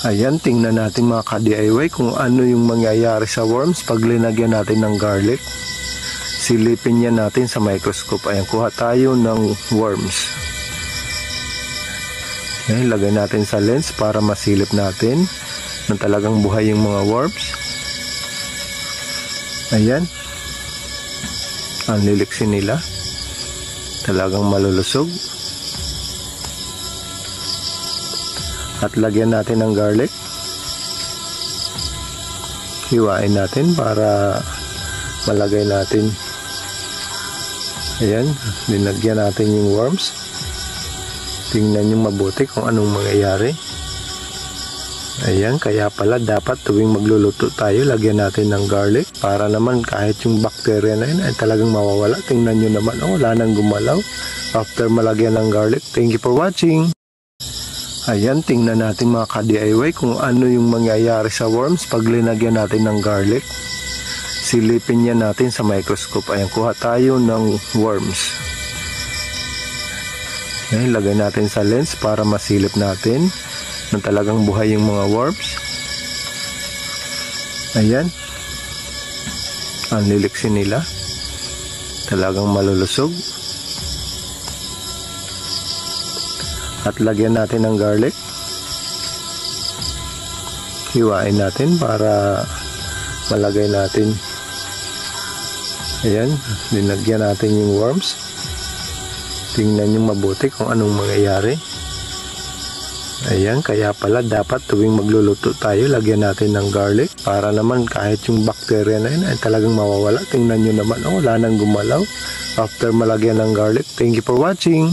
Ayan, tingnan natin mga ka-DIY kung ano yung mangyayari sa worms pag linagyan natin ng garlic. Silipin niya natin sa microscope. Ayan, kuha tayo ng worms. Ayan, lagay natin sa lens para masilip natin na talagang buhay yung mga worms. Ayan. Ang liliksi nila. Talagang malulusog. At lagyan natin ng garlic. Hiwain natin para malagay natin. Ayan, linagyan natin yung worms. Tingnan nyo mabuti kung anong mangyayari. Ayan, kaya pala dapat tuwing magluluto tayo, lagyan natin ng garlic para naman kahit yung bacteria na yun ay talagang mawawala. Tingnan nyo naman, wala nang gumalaw after malagyan ng garlic. Thank you for watching. Ayan, tingnan natin mga ka-DIY kung ano yung mangyayari sa worms pag linagyan natin ng garlic. Silipin niya natin sa microscope. Ayan, kuha tayo ng worms. Ayan, lagay natin sa lens para masilip natin na talagang buhay yung mga worms. Ayan. Ang liliksi nila. Talagang malulusog. At lagyan natin ng garlic. Hiwain natin para malagay natin. Ayan, linagyan natin yung worms. Tingnan nyo mabuti kung anong mangyayari. Ayan, kaya pala dapat tuwing magluluto tayo, lagyan natin ng garlic para naman kahit yung bacteria na yun ay talagang mawawala. Tingnan nyo naman, wala nang gumalaw after malagyan ng garlic. Thank you for watching.